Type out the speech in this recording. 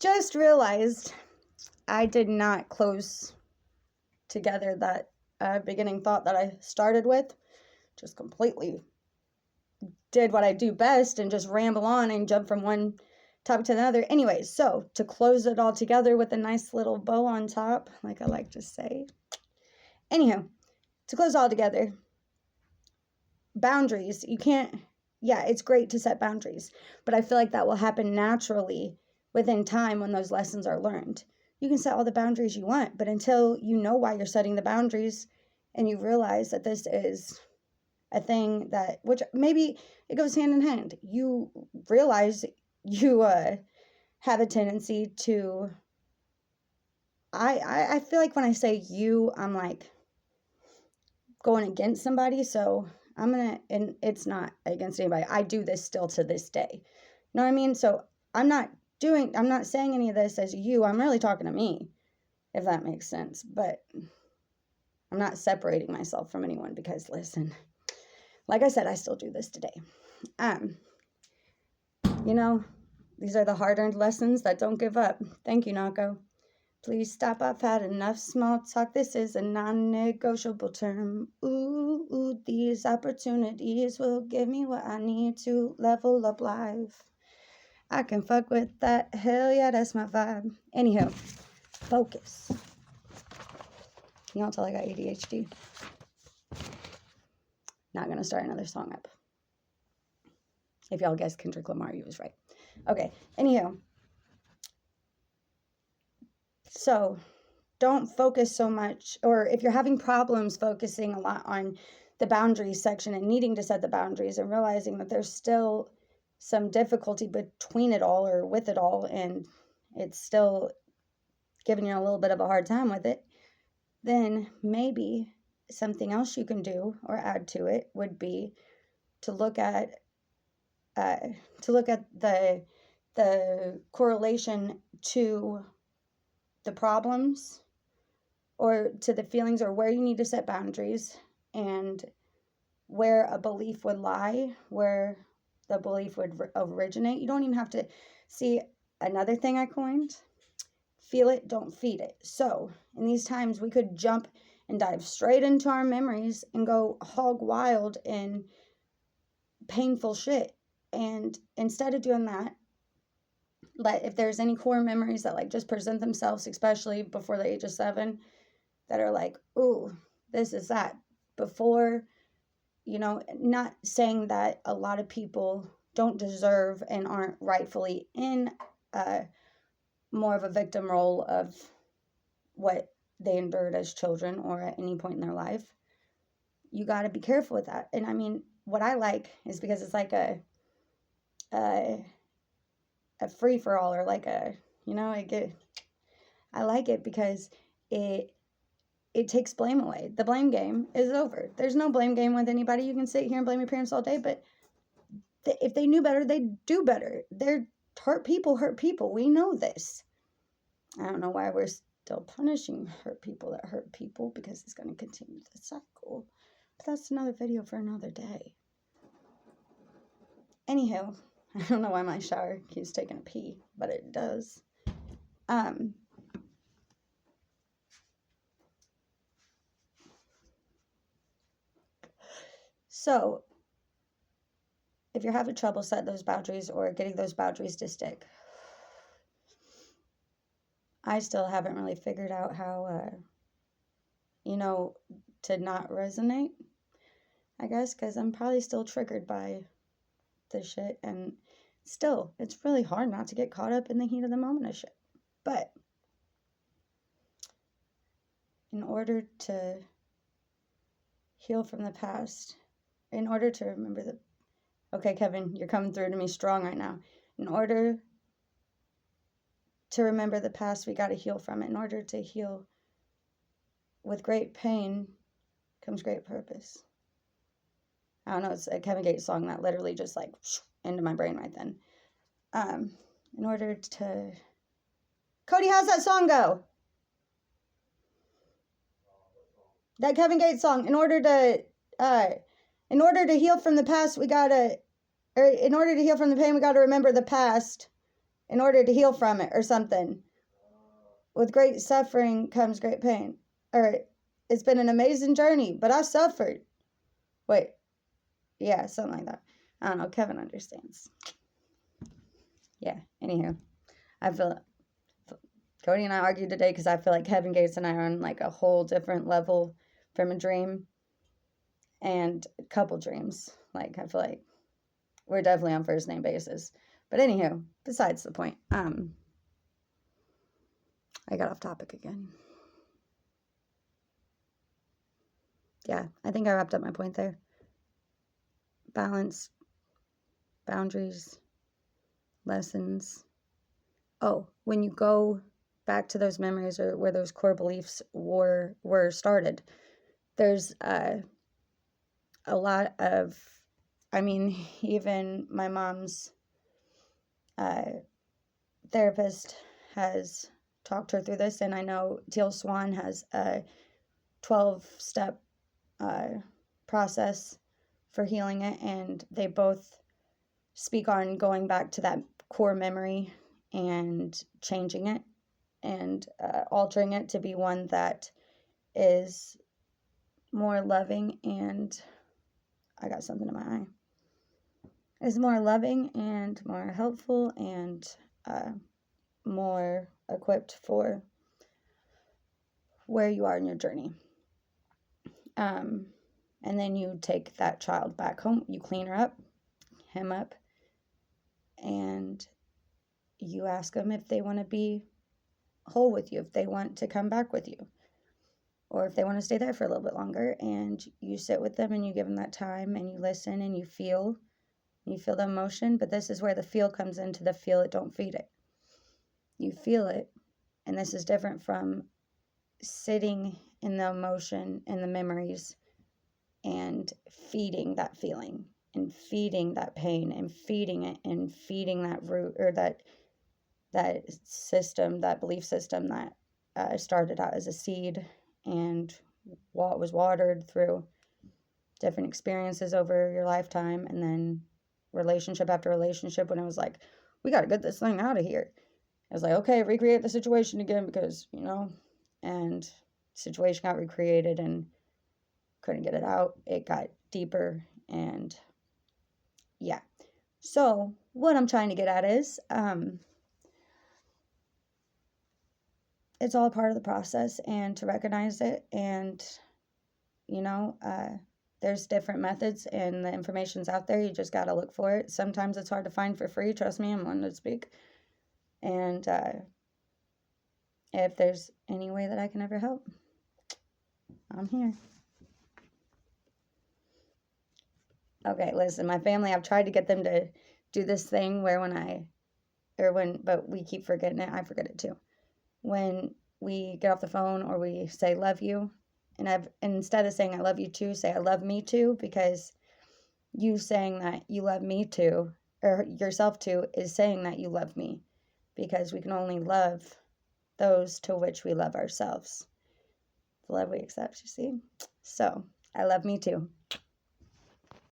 just realized I did not close together that beginning thought that I started with. Just completely did what I do best and just ramble on and jump from one topic to another. Anyway, so to close it all together with a nice little bow on top, like I like to say. Anyhow, to close all together, boundaries. You can't, yeah, it's great to set boundaries, but I feel like that will happen naturally within time when those lessons are learned. You can set all the boundaries you want, but until you know why you're setting the boundaries and you realize that this is a thing that, which maybe it goes hand in hand. You realize you have a tendency to, I feel like when I say you, I'm like going against somebody, so and it's not against anybody. I do this still to this day. You know what I mean? So I'm not saying any of this as you. I'm really talking to me, if that makes sense. But I'm not separating myself from anyone because, listen, like I said, I still do this today. These are the hard-earned lessons that don't give up. Thank you, Nako. Please stop. I've had enough small talk. This is a non-negotiable term. Ooh, these opportunities will give me what I need to level up life. I can fuck with that. Hell yeah, that's my vibe. Anyhow, focus. You don't tell I got ADHD. Not gonna start another song up. If y'all guessed Kendrick Lamar, you was right. Okay, anyhow. So don't focus so much, or if you're having problems focusing a lot on the boundaries section and needing to set the boundaries and realizing that there's still some difficulty between it all or with it all, and it's still giving you a little bit of a hard time with it, then maybe something else you can do or add to it would be to look at the correlation to the problems or to the feelings or where you need to set boundaries and where a belief would lie, where the belief would originate. You don't even have to see another thing I coined. Feel it, don't feed it. So in these times, we could jump and dive straight into our memories and go hog wild in painful shit. And instead of doing that, if there's any core memories that just present themselves, especially before the age of 7, that are like, ooh, this is that. Before, not saying that a lot of people don't deserve and aren't rightfully in more of a victim role of what they endured as children or at any point in their life. You got to be careful with that. And I mean, what I like is because it's like a free for all, or like I like it because it takes blame away. The blame game is over. There's no blame game with anybody. You can sit here and blame your parents all day, but if they knew better, they'd do better. They're hurt people. We know this. I don't know why we're still punishing hurt people that hurt people, because it's going to continue the cycle. But that's another video for another day. Anyhow, I don't know why my shower keeps taking a pee, but it does. So, if you're having trouble setting those boundaries or getting those boundaries to stick, I still haven't really figured out how, to not resonate, I guess, because I'm probably still triggered by this shit, and still, it's really hard not to get caught up in the heat of the moment of shit. But in order to heal from the past, in order to remember okay, Kevin, you're coming through to me strong right now. In order to remember the past, we got to heal from it. In order to heal with great pain comes great purpose. I don't know, it's a Kevin Gates song that literally just into my brain right then. In order to... Cody, how's that song go? That Kevin Gates song. In order to heal from the past, in order to heal from the pain, we gotta remember the past. in order to heal from it or something. With great suffering comes great pain. Or it's been an amazing journey, but I suffered. Wait. Yeah, something like that. I don't know. Kevin understands. Yeah, anywho. I feel Cody and I argued today because I feel like Kevin Gates and I are on like a whole different level from a dream and a couple dreams. Like, I feel like we're definitely on first name basis. But anywho, besides the point. I got off topic again. Yeah, I think I wrapped up my point there. Balance, boundaries, lessons. Oh, when you go back to those memories or where those core beliefs were started, there's a lot of, I mean, even my mom's therapist has talked her through this, and I know Teal Swan has a 12-step process for healing it, and they both speak on going back to that core memory and changing it and altering it to be one that is more loving and I got something in my eye. Is more loving and more helpful and more equipped for where you are in your journey. And then you take that child back home, you clean him up, and you ask them if they want to be whole with you, if they want to come back with you, or if they want to stay there for a little bit longer, and you sit with them and you give them that time and you listen and you feel the emotion. But this is where the feel comes into the feel it, don't feed it. You feel it, and this is different from sitting in the emotion and the memories and feeding that feeling and feeding that pain and feeding it and feeding that root or that system, that belief system that started out as a seed and was watered through different experiences over your lifetime, and then relationship after relationship when it was like, we got to get this thing out of here. I was like, okay, recreate the situation again because, and situation got recreated and couldn't get it out. It got deeper and yeah. So what I'm trying to get at is, it's all part of the process, and to recognize it, and there's different methods and the information's out there. You just got to look for it. Sometimes it's hard to find for free. Trust me, I'm one to speak. And if there's any way that I can ever help, I'm here. Okay, listen, my family, I've tried to get them to do this thing where but we keep forgetting it. I forget it too. When we get off the phone or we say love you, and instead of saying I love you too, say I love me too, because you saying that you love me too, or yourself too, is saying that you love me, because we can only love those to which we love ourselves. The love we accept, you see? So, I love me too.